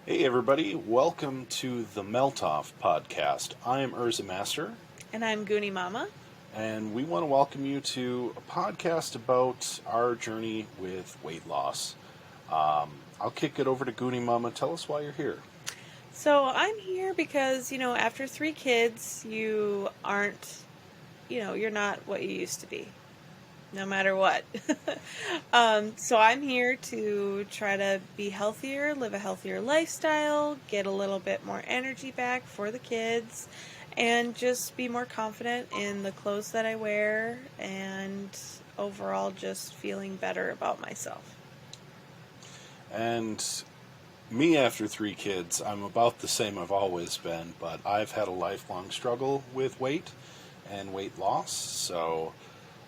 Hey everybody, welcome to the Melt Off podcast. I am Urza Master, And I'm Goonie Mama. and we want to welcome you to a podcast about our journey with weight loss. I'll kick it over to Goonie Mama. Tell us why you're here. So I'm here because, after 3 kids, you're not what you used to be, no matter what. So I'm here to try to be healthier, live a healthier lifestyle, get a little bit more energy back for the kids, and just be more confident in the clothes that I wear and overall just feeling better about myself. And me, after 3 kids, I'm about the same I've always been, but I've had a lifelong struggle with weight and weight loss, so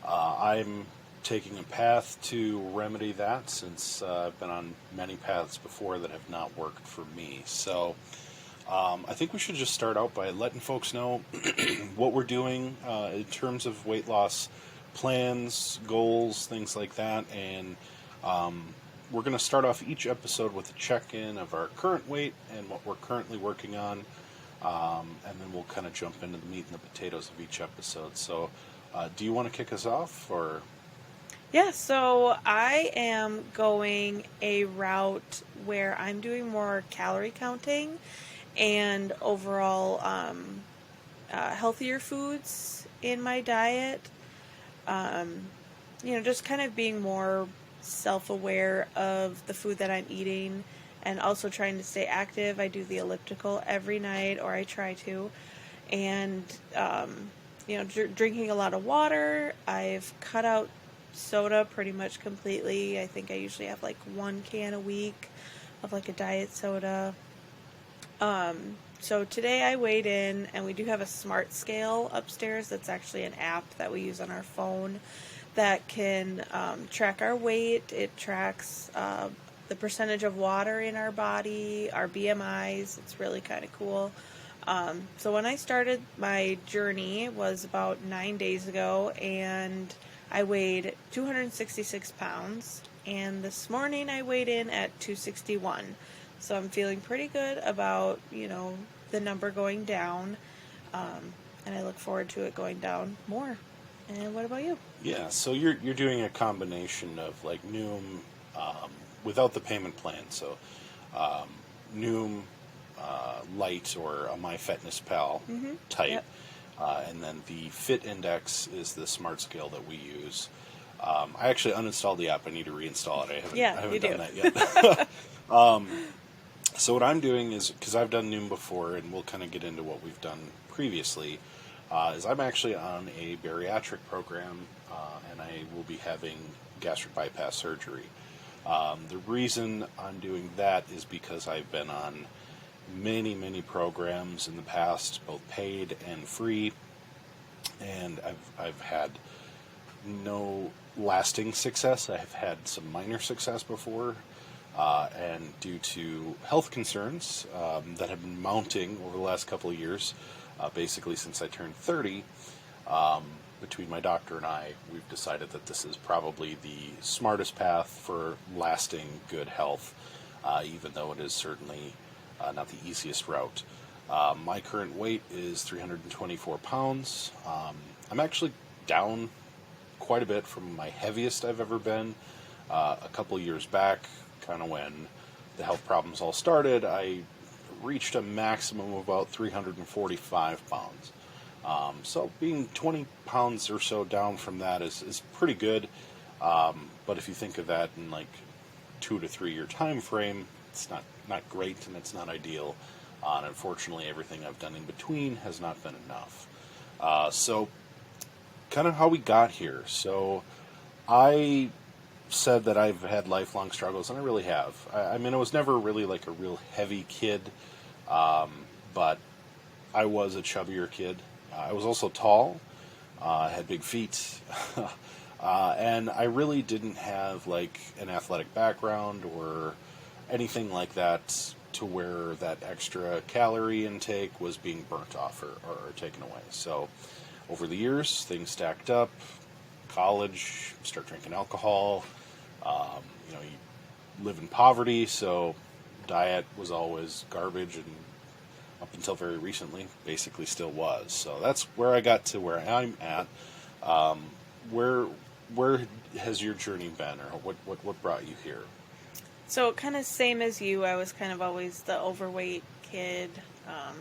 I'm taking a path to remedy that since I've been on many paths before that have not worked for me. So I think we should just start out by letting folks know what we're doing in terms of weight loss plans, goals, things like that, and we're going to start off each episode with a check-in of our current weight and what we're currently working on, and then we'll kind of jump into the meat and the potatoes of each episode. So do you want to kick us off, or? Yeah, so I am going a route where I'm doing more calorie counting and overall healthier foods in my diet. Just kind of being more self-aware of the food that I'm eating and also trying to stay active. I do the elliptical every night, or I try to, and drinking a lot of water. I've cut out soda pretty much completely. I think I usually have like 1 can a week of like a diet soda. So today I weighed in, and we do have a smart scale upstairs. That's actually an app that we use on our phone that can track our weight. It tracks the percentage of water in our body, our BMIs. It's really kind of cool. So when I started my journey was about 9 days ago, and I weighed 266 pounds, and this morning I weighed in at 261. So I'm feeling pretty good about, the number going down, and I look forward to it going down more. And what about you? Yeah, so you're doing a combination of like Noom without the payment plan. So Noom Lite or a MyFitnessPal type, Yep. and then the Fit Index is the smart scale that we use. I actually uninstalled the app. I need to reinstall it. I haven't done that yet. So what I'm doing is, because I've done Noom before, and we'll kind of get into what we've done previously, is I'm actually on a bariatric program, and I will be having gastric bypass surgery. The reason I'm doing that is because I've been on many, many programs in the past, both paid and free, and I've had no lasting success. I've had some minor success before, and due to health concerns that have been mounting over the last couple of years, basically since I turned 30, between my doctor and I, we've decided that this is probably the smartest path for lasting good health, even though it is certainly not the easiest route. My current weight is 324 pounds. I'm actually down quite a bit from my heaviest I've ever been. A couple of years back, kind of when the health problems all started, I reached a maximum of about 345 pounds. So being 20 pounds or so down from that is pretty good. But if you think of that in like 2 to 3 year time frame, it's not great, and it's not ideal. And unfortunately, everything I've done in between has not been enough. So kind of how we got here. So I said that I've had lifelong struggles, and I really have. I mean, I was never really like a real heavy kid, but I was a chubbier kid. I was also tall. I had big feet, and I really didn't have like an athletic background or anything like that to where that extra calorie intake was being burnt off or taken away. So over the years, things stacked up. College, start drinking alcohol. You live in poverty, so diet was always garbage, and up until very recently, basically still was. So that's where I got to where I'm at. Where has your journey been, or what brought you here? So kind of same as you, I was kind of always the overweight kid. I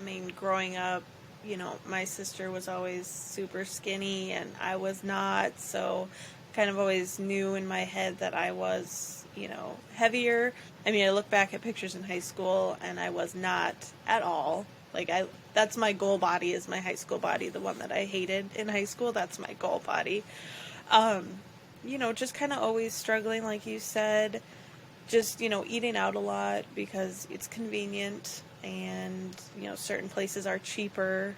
mean, growing up, you know, my sister was always super skinny and I was not, so kind of always knew in my head that I was, you know, heavier. I mean, I look back at pictures in high school and I was not at all. Like, that's my goal body, is my high school body, the one that I hated in high school. That's my goal body. You know, just kind of always struggling, like you said, just, you know, eating out a lot because it's convenient, and, you know, certain places are cheaper.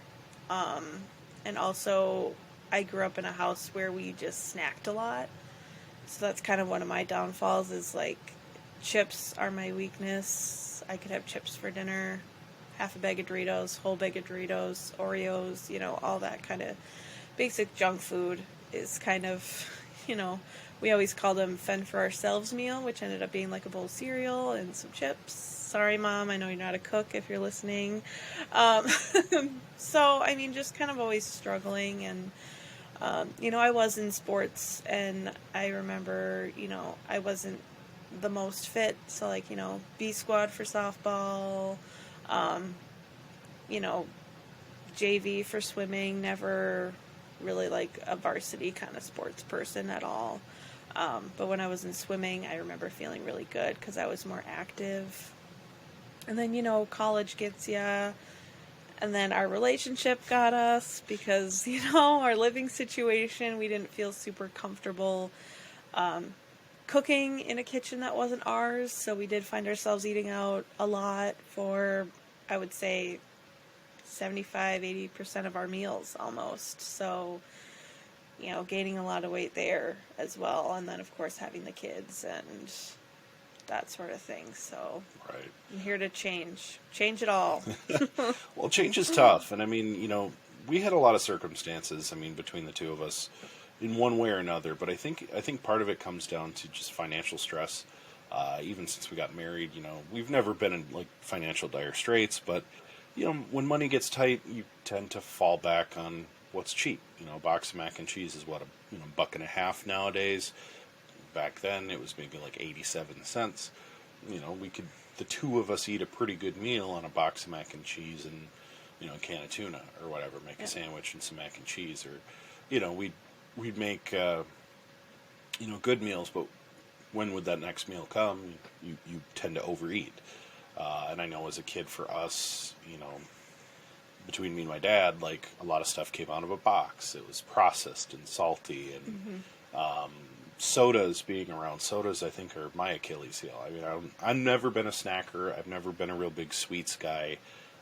And also, I grew up in a house where we just snacked a lot. So that's kind of one of my downfalls, is like, chips are my weakness. I could have chips for dinner, half a bag of Doritos, whole bag of Doritos, Oreos, you know, all that kind of basic junk food is kind of, you know, we always called them fend for ourselves meal, which ended up being like a bowl of cereal and some chips. Sorry, Mom, I know you're not a cook if you're listening. So, I mean, just kind of always struggling. And, you know, I was in sports, and I remember, you know, I wasn't the most fit. So, like, you know, B squad for softball, you know, JV for swimming, never really like a varsity kind of sports person at all. But when I was in swimming, I remember feeling really good because I was more active. And then, you know, college gets ya. And then our relationship got us because, you know, our living situation, we didn't feel super comfortable cooking in a kitchen that wasn't ours. So we did find ourselves eating out a lot for, I would say, 75-80% of our meals almost. So, you know, gaining a lot of weight there as well. And then, of course, having the kids and that sort of thing. So right. I'm here to change it all. Well, change is tough. And I mean, you know, we had a lot of circumstances, I mean, between the two of us in one way or another. But I think part of it comes down to just financial stress. Even since we got married, you know, we've never been in like financial dire straits, but you know, when money gets tight, you tend to fall back on what's cheap. You know, a box of mac and cheese is what, $1.50 nowadays. Back then, it was maybe like 87 cents. You know, the two of us eat a pretty good meal on a box of mac and cheese and, you know, a can of tuna or whatever. Make a sandwich and some mac and cheese, or, you know, we'd make, you know, good meals. But when would that next meal come? You tend to overeat. And I know as a kid, for us, you know, between me and my dad, like, a lot of stuff came out of a box. It was processed and salty, and sodas, being around sodas, I think, are my Achilles heel. I mean, I've never been a snacker. I've never been a real big sweets guy.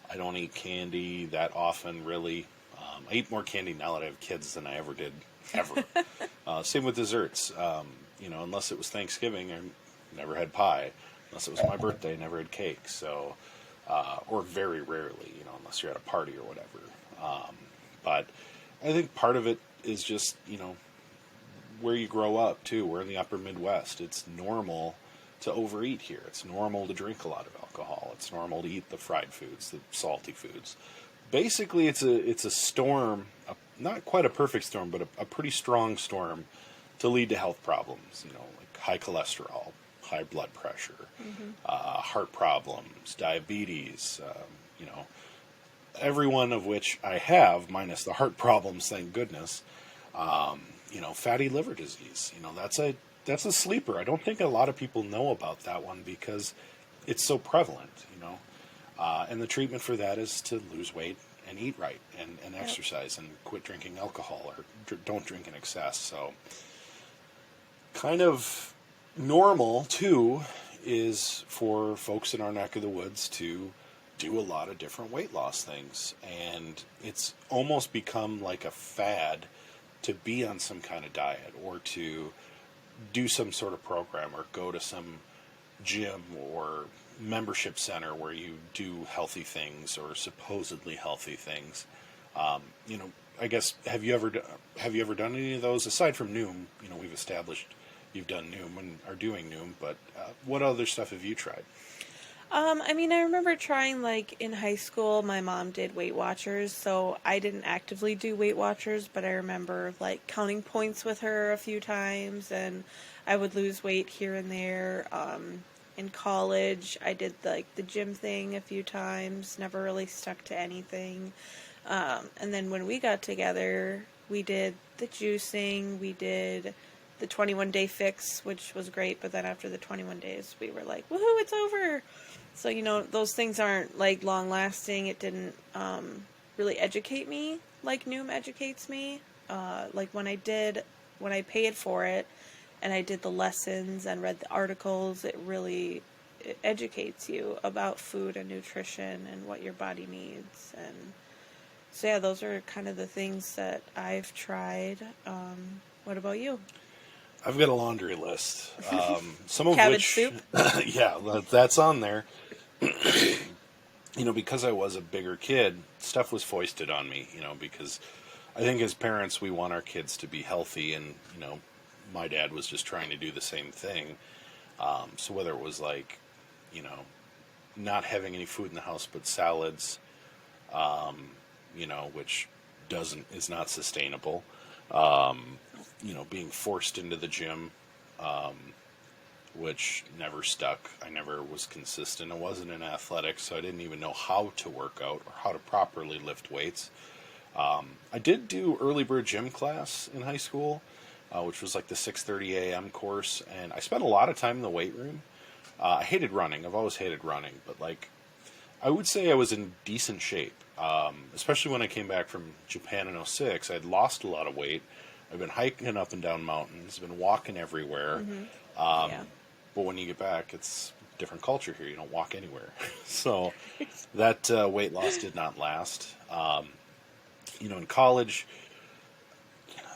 I don't eat candy that often, really. I eat more candy now that I have kids than I ever did, ever. Same with desserts. You know, unless it was Thanksgiving, I never had pie. Unless it was my birthday, I never had cake. So, or very rarely, you know, unless you're at a party or whatever. But I think part of it is just, you know, where you grow up, too. We're in the upper Midwest. It's normal to overeat here. It's normal to drink a lot of alcohol. It's normal to eat the fried foods, the salty foods. Basically, it's a storm, not quite a perfect storm, but a pretty strong storm to lead to health problems, you know, like high cholesterol, high blood pressure, heart problems, diabetes, you know, every one of which I have, minus the heart problems, thank goodness. You know, fatty liver disease, you know, that's a sleeper. I don't think a lot of people know about that one because it's so prevalent, you know. And the treatment for that is to lose weight and eat right and exercise and quit drinking alcohol, or don't drink in excess. So kind of normal, too, is for folks in our neck of the woods to do a lot of different weight loss things. And it's almost become like a fad to be on some kind of diet, or to do some sort of program, or go to some gym or membership center where you do healthy things, or supposedly healthy things. You know, I guess, have you ever done any of those aside from Noom? You know, we've established you've done Noom and are doing Noom, but what other stuff have you tried? I mean, I remember trying, like, in high school, my mom did Weight Watchers, so I didn't actively do Weight Watchers, but I remember, like, counting points with her a few times, and I would lose weight here and there. In college, I did, like, the gym thing a few times, never really stuck to anything. And then when we got together, we did the juicing, we did the 21-day fix, which was great, but then after the 21 days, we were like, woohoo, it's over! So, those things aren't, like, long-lasting. It didn't really educate me like Noom educates me. Like, when I paid for it, and I did the lessons and read the articles, it educates you about food and nutrition and what your body needs. And so, yeah, those are kind of the things that I've tried. What about you? I've got a laundry list. Some of Cabbage which, soup? yeah, that's on there. Because I was a bigger kid, stuff was foisted on me, because I think as parents, we want our kids to be healthy, and, my dad was just trying to do the same thing. So whether it was like, not having any food in the house but salads, which is not sustainable, being forced into the gym, which never stuck. I never was consistent. I wasn't in athletics, so I didn't even know how to work out or how to properly lift weights. I did do early bird gym class in high school, which was like the 6:30 a.m. course, and I spent a lot of time in the weight room. I hated running. I've always hated running, but like, I would say I was in decent shape, especially when I came back from Japan in '06. I'd lost a lot of weight. I've been hiking up and down mountains, been walking everywhere. Mm-hmm. Yeah. But when you get back, it's a different culture here. You don't walk anywhere. So that weight loss did not last. In college,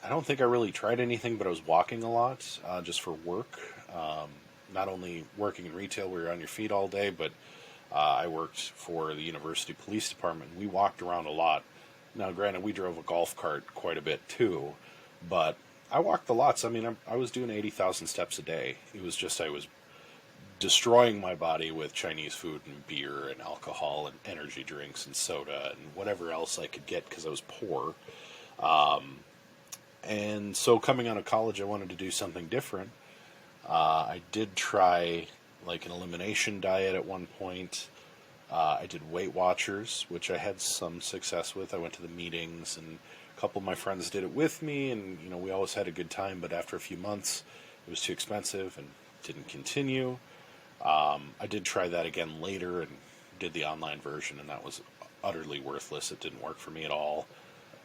I don't think I really tried anything, but I was walking a lot just for work. Not only working in retail where you're on your feet all day, but I worked for the university police department. We walked around a lot. Now, granted, we drove a golf cart quite a bit too, but I walked the lots. I mean, I was doing 80,000 steps a day. It was just I was destroying my body with Chinese food and beer and alcohol and energy drinks and soda and whatever else I could get because I was poor. And so coming out of college, I wanted to do something different. I did try like an elimination diet at one point. I did Weight Watchers, which I had some success with. I went to the meetings, and a couple of my friends did it with me, and we always had a good time. But after a few months, it was too expensive and didn't continue. I did try that again later and did the online version, and that was utterly worthless. It didn't work for me at all.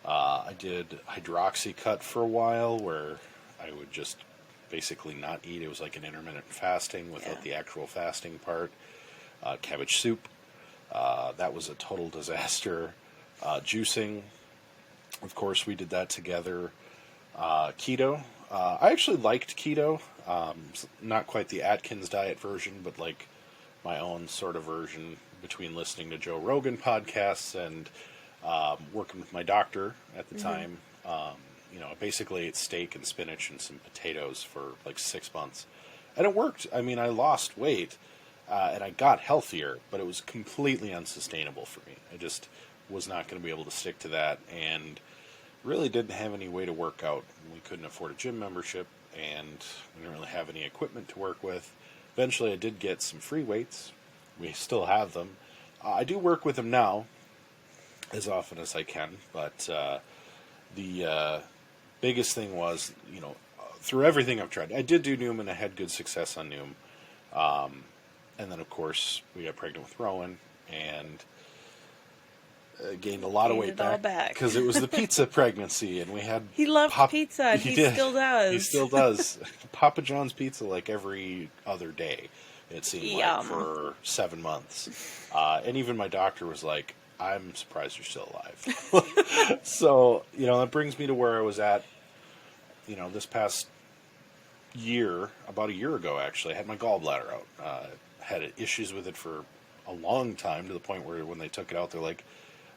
I did hydroxycut for a while, where I would just basically not eat. It was like an intermittent fasting without the actual fasting part. Cabbage soup. That was a total disaster. Juicing. Of course, we did that together. Keto. I actually liked keto. Not quite the Atkins diet version, but like my own sort of version between listening to Joe Rogan podcasts and working with my doctor at the time. Basically ate steak and spinach and some potatoes for like 6 months. And it worked. I mean, I lost weight and I got healthier, but it was completely unsustainable for me. I just was not going to be able to stick to that, and really didn't have any way to work out. We couldn't afford a gym membership, and we didn't really have any equipment to work with. Eventually I did get some free weights. We still have them. I do work with them now as often as I can, but the biggest thing was, through everything I've tried, I did do Noom, and I had good success on Noom. And then, of course, we got pregnant with Rowan, and gained a lot of weight back because it was the pizza pregnancy, and we had he loved pizza, and he still does. He still does. Papa John's pizza like every other day, it seemed like, for 7 months. And even my doctor was like, I'm surprised you're still alive. So, that brings me to where I was at, this past year, about a year ago, actually. I had my gallbladder out. Had issues with it for a long time, to the point where when they took it out, they're like,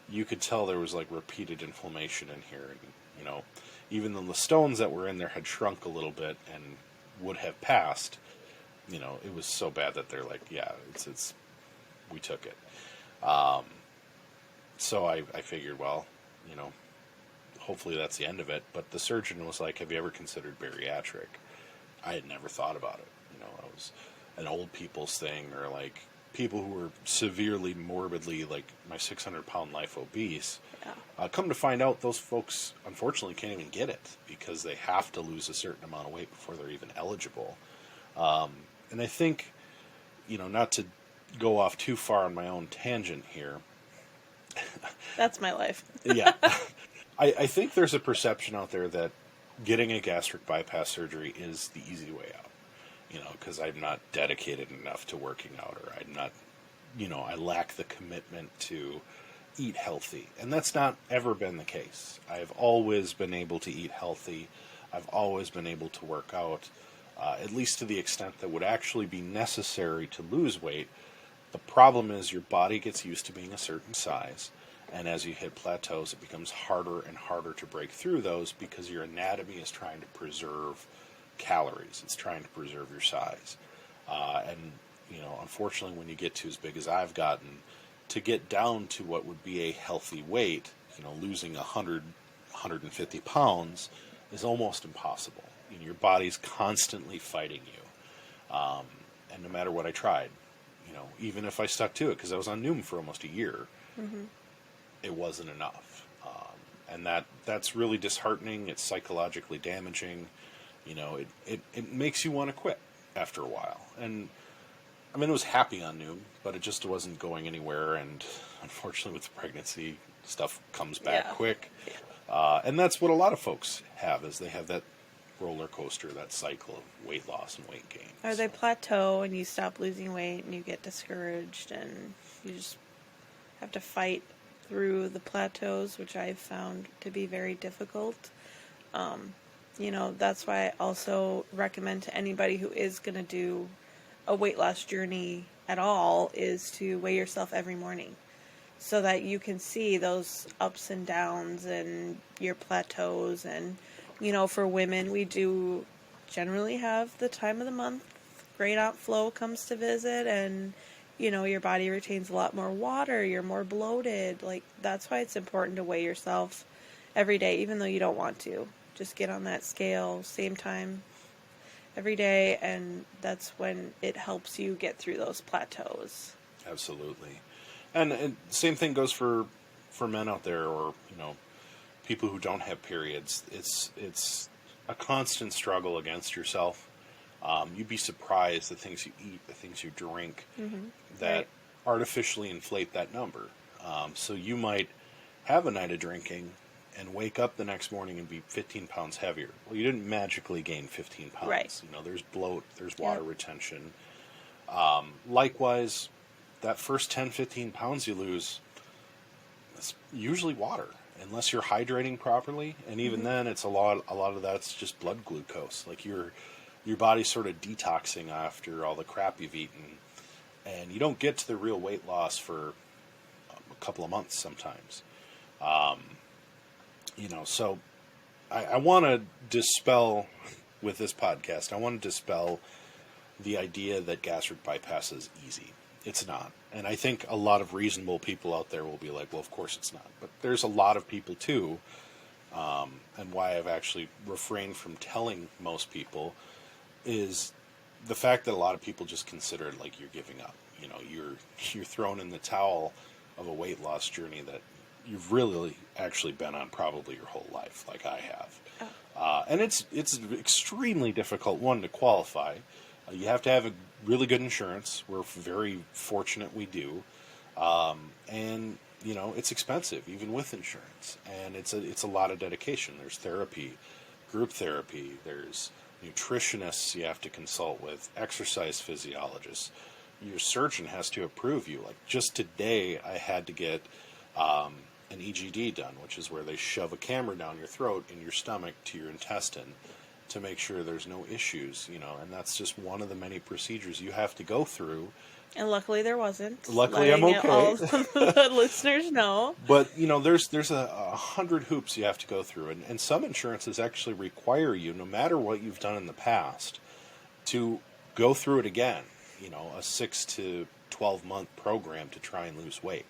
you could tell there was like repeated inflammation in here. And, even though the stones that were in there had shrunk a little bit and would have passed, it was so bad that they're like, yeah, it's we took it. So I figured, well, hopefully that's the end of it. But the surgeon was like, have you ever considered bariatric? I had never thought about it. It was an old people's thing, or like people who were severely morbidly, like my 600-pound life obese. Yeah. Come to find out, those folks unfortunately can't even get it because they have to lose a certain amount of weight before they're even eligible. And I think, not to go off too far on my own tangent here. That's my life. Yeah. I think there's a perception out there that getting a gastric bypass surgery is the easy way out. Because I'm not dedicated enough to working out, or I'm not, I lack the commitment to eat healthy. And that's not ever been the case. I've always been able to eat healthy. I've always been able to work out, at least to the extent that would actually be necessary to lose weight. The problem is your body gets used to being a certain size, and as you hit plateaus, it becomes harder and harder to break through those because your anatomy is trying to preserve calories. It's trying to preserve your size. And, unfortunately, when you get to as big as I've gotten, to get down to what would be a healthy weight, losing 100, 150 pounds is almost impossible. Your body's constantly fighting you. And no matter what I tried, even if I stuck to it, because I was on Noom for almost a year, it wasn't enough. And that's really disheartening. It's psychologically damaging. It makes you want to quit after a while. And I mean, I was happy on Noom, but it just wasn't going anywhere. And unfortunately, with the pregnancy, stuff comes back quick. And that's what a lot of folks have, is they have that roller coaster, that cycle of weight loss and weight gain. Or they plateau and you stop losing weight and you get discouraged and you just have to fight through the plateaus, which I've found to be very difficult. That's why I also recommend to anybody who is going to do a weight loss journey at all is to weigh yourself every morning so that you can see those ups and downs and your plateaus. And, for women, we do generally have the time of the month. Great Aunt Flo comes to visit and, your body retains a lot more water. You're more bloated. Like, that's why it's important to weigh yourself every day, even though you don't want to. Just get on that scale, same time every day, and that's when it helps you get through those plateaus. Absolutely. And same thing goes for men out there, or, people who don't have periods. It's a constant struggle against yourself. You'd be surprised the things you eat, the things you drink, that artificially inflate that number. So you might have a night of drinking and wake up the next morning and be 15 pounds heavier. Well, you didn't magically gain 15 pounds. Right. There's bloat, there's water retention. Likewise, that first 10, 15 pounds you lose, it's usually water, unless you're hydrating properly. And even then, it's a lot of that's just blood glucose. Like your body's sort of detoxing after all the crap you've eaten. And you don't get to the real weight loss for a couple of months sometimes. So I want to dispel with this podcast. I want to dispel the idea that gastric bypass is easy. It's not. And I think a lot of reasonable people out there will be like, well, of course it's not. But there's a lot of people too. And why I've actually refrained from telling most people is the fact that a lot of people just consider it like you're giving up. You're thrown in the towel of a weight loss journey that you've really actually been on probably your whole life, like I have. And it's an extremely difficult one to qualify. You have to have a really good insurance. We're very fortunate we do. And, it's expensive, even with insurance. And it's a lot of dedication. There's therapy, group therapy. There's nutritionists you have to consult with, exercise physiologists. Your surgeon has to approve you. Like, just today, I had to get an EGD done, which is where they shove a camera down your throat, in your stomach, to your intestine to make sure there's no issues, and that's just one of the many procedures you have to go through. And luckily there wasn't. Luckily I'm okay. All the listeners know. But, there's 100 hoops you have to go through, and some insurances actually require you, no matter what you've done in the past, to go through it again, a 6 to 12-month program to try and lose weight.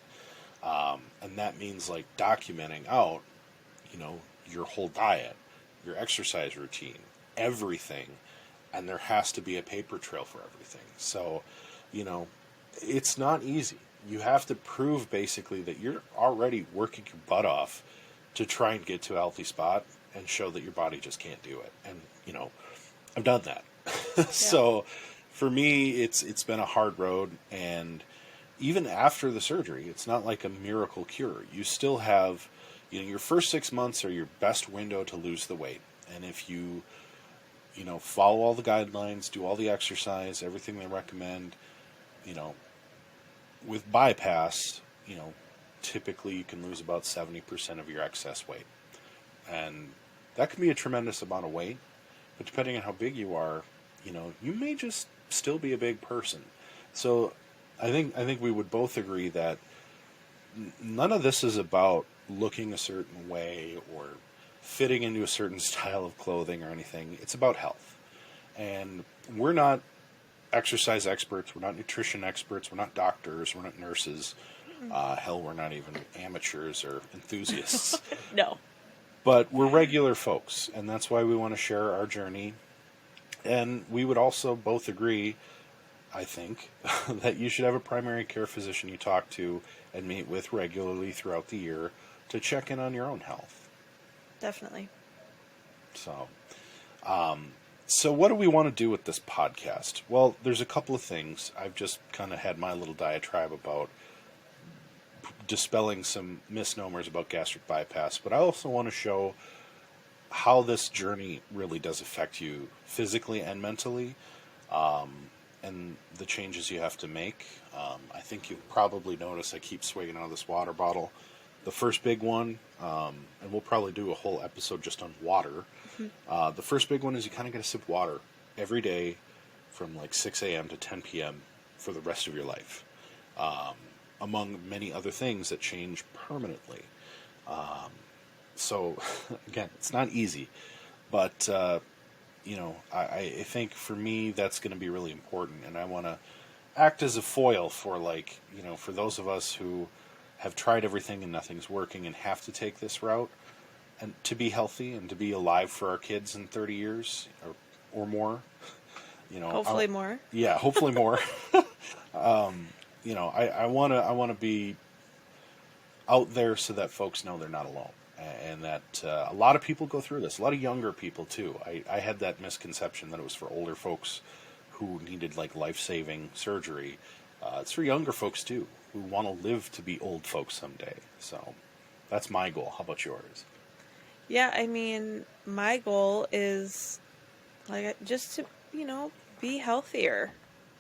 And that means like documenting out, your whole diet, your exercise routine, everything. And there has to be a paper trail for everything. So, it's not easy. You have to prove basically that you're already working your butt off to try and get to a healthy spot and show that your body just can't do it. And, I've done that. Yeah. So for me, it's been a hard road. And even after the surgery, it's not like a miracle cure. You still have, your first 6 months are your best window to lose the weight. And if you, follow all the guidelines, do all the exercise, everything they recommend, with bypass, typically you can lose about 70% of your excess weight. And that can be a tremendous amount of weight, but depending on how big you are, you may just still be a big person. So I think we would both agree that none of this is about looking a certain way or fitting into a certain style of clothing or anything. It's about health. And we're not exercise experts, we're not nutrition experts, we're not doctors, we're not nurses. Hell, we're not even amateurs or enthusiasts. No. But we're regular folks, and that's why we want to share our journey. And we would also both agree, I think, that you should have a primary care physician you talk to and meet with regularly throughout the year to check in on your own health. Definitely. So what do we want to do with this podcast? Well, there's a couple of things. I've just kind of had my little diatribe about dispelling some misnomers about gastric bypass, but I also want to show how this journey really does affect you physically and mentally, and the changes you have to make. I think you'll probably notice I keep swigging out of this water bottle. The first big one, and we'll probably do a whole episode just on water. Mm-hmm. The first big one is you kind of got to sip water every day from like 6 a.m. to 10 p.m. for the rest of your life, among many other things that change permanently. So, again, it's not easy, but, I think for me that's going to be really important, and I want to act as a foil for, for those of us who have tried everything and nothing's working and have to take this route, and to be healthy and to be alive for our kids in 30 years or more. Hopefully more. Yeah, hopefully more. I want to be out there so that folks know they're not alone. And that a lot of people go through this. A lot of younger people, too. I had that misconception that it was for older folks who needed, life-saving surgery. It's for younger folks, too, who want to live to be old folks someday. So that's my goal. How about yours? Yeah, my goal is, just to, be healthier.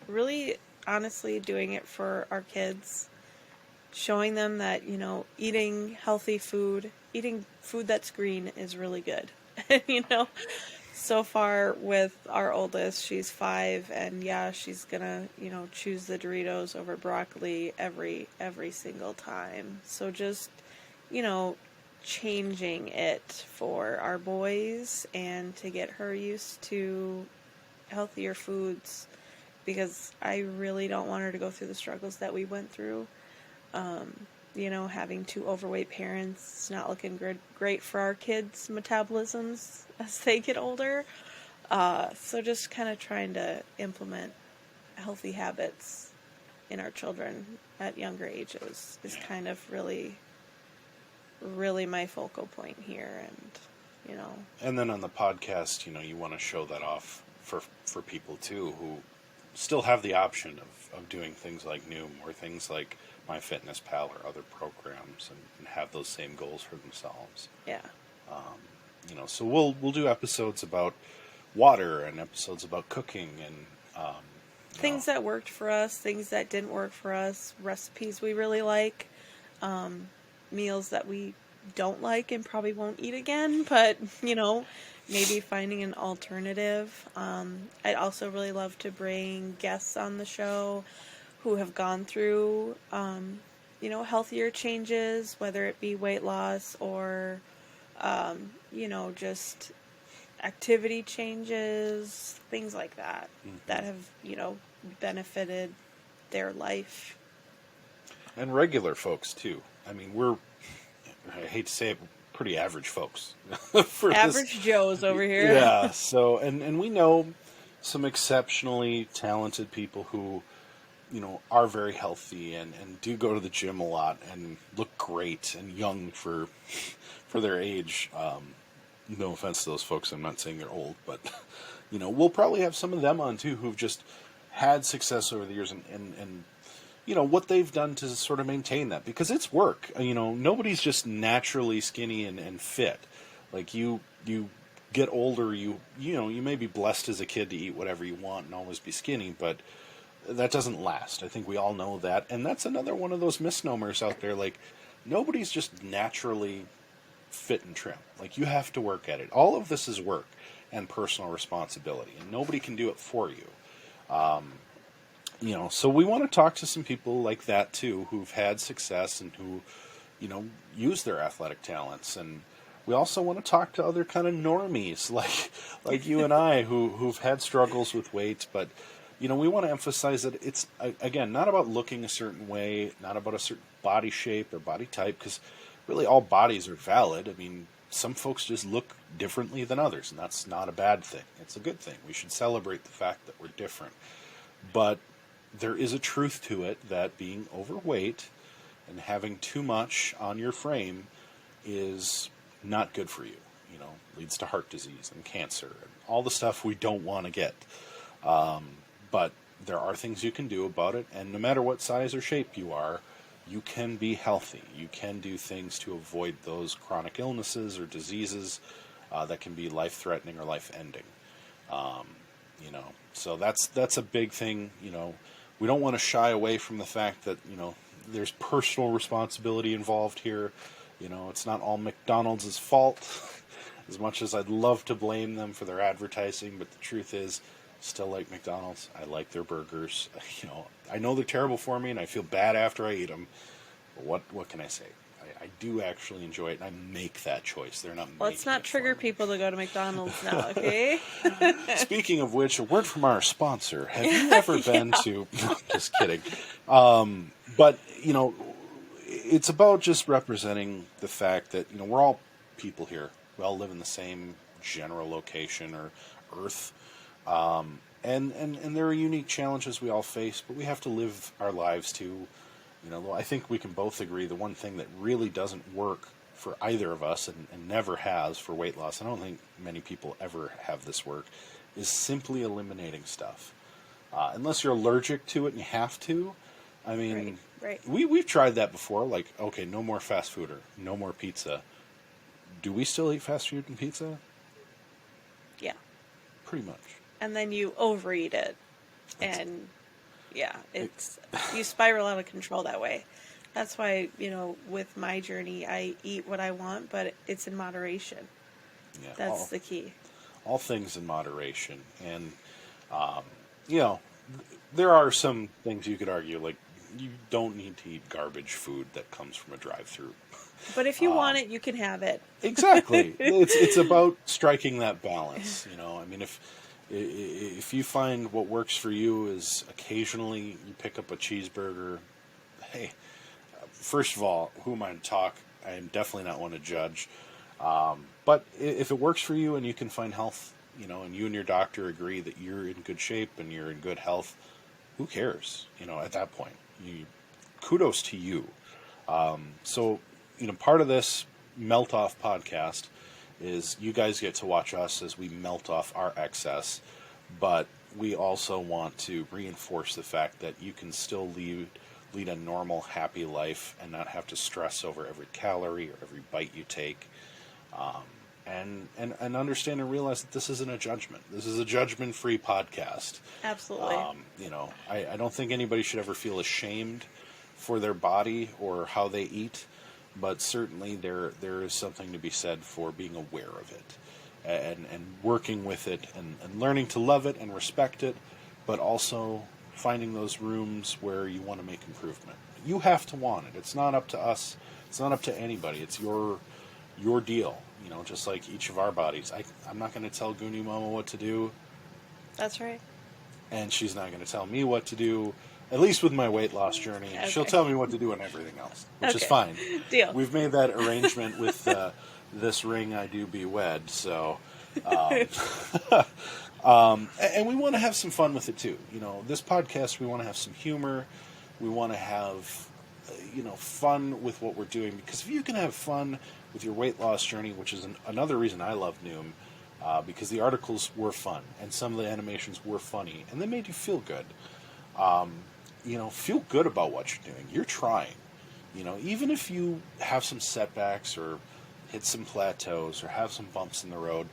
Really, honestly, doing it for our kids. Showing them that, eating healthy food, eating food that's green is really good. So far with our oldest, she's 5, and yeah, she's gonna, choose the Doritos over broccoli every single time. So just, changing it for our boys and to get her used to healthier foods, because I really don't want her to go through the struggles that we went through. Having 2 overweight parents, it's not looking great for our kids' metabolisms as they get older. So just kind of trying to implement healthy habits in our children at younger ages is kind of really, really my focal point here. And, And then on the podcast, you want to show that off for people, too, who still have the option of doing things like Noom or things like MyFitnessPal or other programs and have those same goals for themselves. Yeah. So we'll do episodes about water and episodes about cooking and things that worked for us, things that didn't work for us, recipes we really like, meals that we don't like and probably won't eat again, but maybe finding an alternative. I'd also really love to bring guests on the show who have gone through, healthier changes, whether it be weight loss or, just activity changes, things like that, that have, benefited their life. And regular folks, too. I mean, I hate to say it, pretty average folks. Average Joes over here. Yeah, so, and we know some exceptionally talented people who, are very healthy and do go to the gym a lot and look great and young for their age. No offense to those folks, I'm not saying they're old, but, we'll probably have some of them on, too, who've just had success over the years and what they've done to sort of maintain that, because it's work. Nobody's just naturally skinny and fit. Like you get older, you may be blessed as a kid to eat whatever you want and always be skinny, but that doesn't last. I think we all know that, and that's another one of those misnomers out there. Like, nobody's just naturally fit and trim. Like, you have to work at it. All of this is work and personal responsibility, and nobody can do it for you. So we want to talk to some people like that too, who've had success and who, use their athletic talents. And we also want to talk to other kind of normies like you and I who've had struggles with weight. But, we want to emphasize that it's, again, not about looking a certain way, not about a certain body shape or body type, because really all bodies are valid. I mean, some folks just look differently than others, and that's not a bad thing. It's a good thing. We should celebrate the fact that we're different. But there is a truth to it that being overweight and having too much on your frame is not good for you. Leads to heart disease and cancer and all the stuff we don't want to get. But there are things you can do about it, and no matter what size or shape you are, you can be healthy. You can do things to avoid those chronic illnesses or diseases that can be life-threatening or life-ending. So that's a big thing. We don't want to shy away from the fact that, there's personal responsibility involved here. It's not all McDonald's fault, as much as I'd love to blame them for their advertising, but the truth is, still like McDonald's. I like their burgers. I know they're terrible for me, and I feel bad after I eat them. But what can I say? I do actually enjoy it, and I make that choice. They're not. Let's not trigger people to go to McDonald's now, okay? Speaking of which, a word from our sponsor. Have you ever been to? Just kidding. But it's about just representing the fact that we're all people here. We all live in the same general location or Earth, and there are unique challenges we all face, but we have to live our lives too. I think we can both agree the one thing that really doesn't work for either of us and never has for weight loss, I don't think many people ever have this work, is simply eliminating stuff. Unless you're allergic to it and you have to. I mean, right. We've tried that before, like, okay, no more fast food or no more pizza. Do we still eat fast food and pizza? Yeah. Pretty much. And then you overeat it. And... yeah, you spiral out of control that way. That's why, with my journey, I eat what I want, but it's in moderation. Yeah, that's the key. All things in moderation. And, there are some things you could argue, like, you don't need to eat garbage food that comes from a drive-thru. But if you want it, you can have it. Exactly. It's about striking that balance, I mean, if you find what works for you is occasionally you pick up a cheeseburger, hey, first of all, who am I to talk? I am definitely not one to judge. But if it works for you and you can find health, and you and your doctor agree that you're in good shape and you're in good health, who cares? At that point, kudos to you. So, part of this Melt Off podcast is you guys get to watch us as we melt off our excess, but we also want to reinforce the fact that you can still lead a normal, happy life and not have to stress over every calorie or every bite you take, and understand and realize that this isn't a judgment. This is a judgment-free podcast. Absolutely. I don't think anybody should ever feel ashamed for their body or how they eat. But certainly there is something to be said for being aware of it and working with it and learning to love it and respect it, but also finding those rooms where you want to make improvement. You have to want it. It's not up to us. It's not up to anybody. It's your deal, just like each of our bodies. I'm not going to tell Goonie Mama what to do. That's right. And she's not going to tell me what to do. At least with my weight loss journey. Okay. She'll tell me what to do and everything else, which is fine. Deal. We've made that arrangement with this ring I do be wed, so... and we want to have some fun with it too. This podcast, we want to have some humor. We want to have, fun with what we're doing. Because if you can have fun with your weight loss journey, which is another reason I love Noom, because the articles were fun and some of the animations were funny and they made you feel good. Feel good about what you're doing. You're trying. Even if you have some setbacks or hit some plateaus or have some bumps in the road,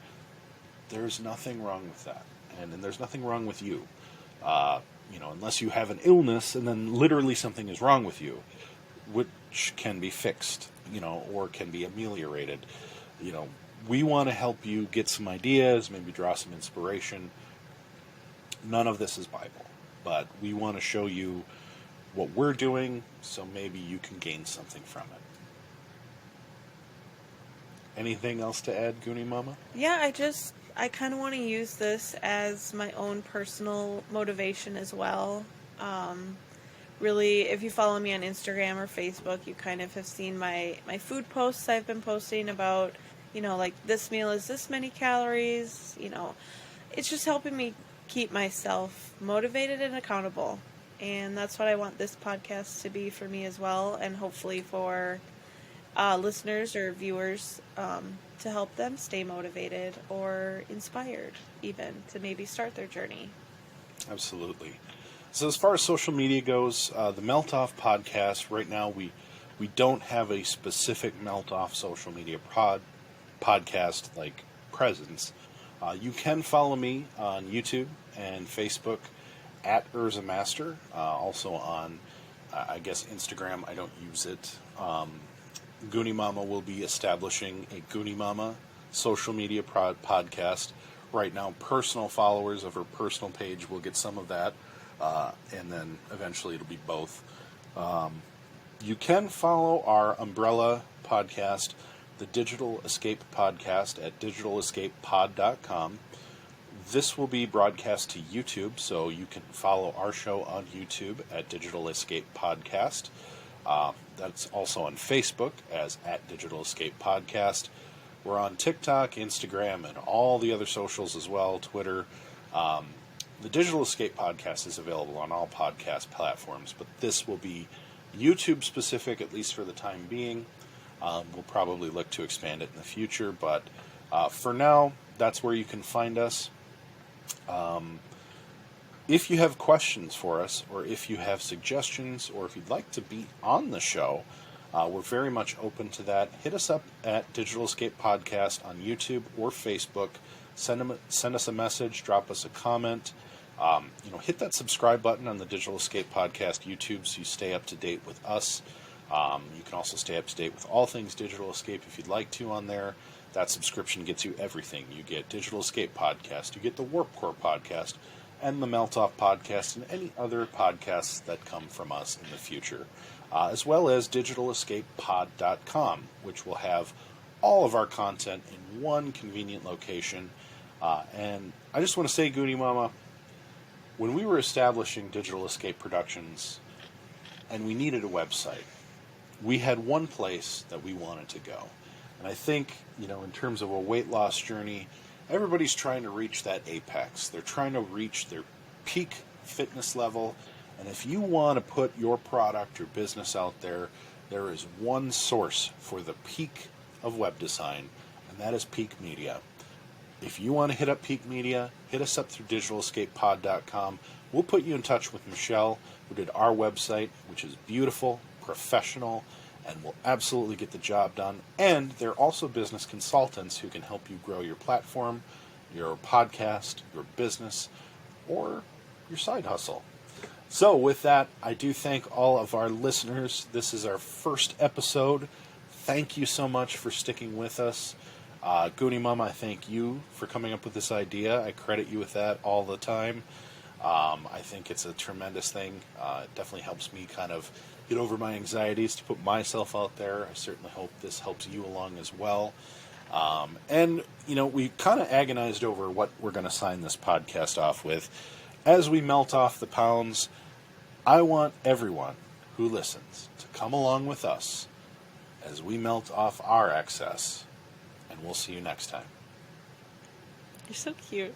there's nothing wrong with that. And there's nothing wrong with you. Unless you have an illness and then literally something is wrong with you, which can be fixed, or can be ameliorated. We want to help you get some ideas, maybe draw some inspiration. None of this is Bible, but we want to show you what we're doing so maybe you can gain something from it. Anything else to add, Goonie Mama? Yeah, I kind of want to use this as my own personal motivation as well. Really, if you follow me on Instagram or Facebook, you kind of have seen my food posts I've been posting about, like this meal is this many calories. It's just helping me keep myself motivated and accountable. And that's what I want this podcast to be for me as well, and hopefully for listeners or viewers, to help them stay motivated or inspired even to maybe start their journey. Absolutely. So as far as social media goes, the Melt Off podcast, right now we don't have a specific Melt Off social media podcast like presence. You can follow me on YouTube and Facebook at Urza Master. Also on, I guess, Instagram. I don't use it. Goonie Mama will be establishing a Goonie Mama social media podcast. Right now, personal followers of her personal page will get some of that, and then eventually it'll be both. You can follow our umbrella podcast, the Digital Escape Podcast, at digitалescapepod.com. This will be broadcast to YouTube, so you can follow our show on YouTube at Digital Escape Podcast. That's also on Facebook as at Digital Escape Podcast. We're on TikTok, Instagram, and all the other socials as well, Twitter. The Digital Escape Podcast is available on all podcast platforms, but this will be YouTube specific, at least for the time being. We'll probably look to expand it in the future, but for now, that's where you can find us. If you have questions for us, or if you have suggestions, or if you'd like to be on the show, we're very much open to that. Hit us up at Digital Escape Podcast on YouTube or Facebook. Send us a message, drop us a comment. Hit that subscribe button on the Digital Escape Podcast YouTube so you stay up to date with us. You can also stay up to date with all things Digital Escape if you'd like to on there. That subscription gets you everything. You get Digital Escape Podcast, you get the Warp Core Podcast, and the Melt Off Podcast, and any other podcasts that come from us in the future, as well as digitалescapepod.com, which will have all of our content in one convenient location. And I just want to say, Goonie Mama, when we were establishing Digital Escape Productions and we needed a website, we had one place that we wanted to go. And I think, in terms of a weight loss journey, everybody's trying to reach that apex. They're trying to reach their peak fitness level. And if you want to put your product or business out there, there is one source for the peak of web design, and that is Peak Media. If you want to hit up Peak Media, hit us up through digitалescapepod.com. We'll put you in touch with Michelle, who did our website, which is beautiful, professional, and will absolutely get the job done. And they're also business consultants who can help you grow your platform, your podcast, your business, or your side hustle. So with that, I do thank all of our listeners. This is our first episode. Thank you so much for sticking with us. Goonie Mama, I thank you for coming up with this idea. I credit you with that all the time. I think it's a tremendous thing. It definitely helps me kind of get over my anxieties to put myself out there. I certainly hope this helps you along as well. And we kind of agonized over what we're going to sign this podcast off with. As we melt off the pounds, I want everyone who listens to come along with us as we melt off our excess, and we'll see you next time. You're so cute.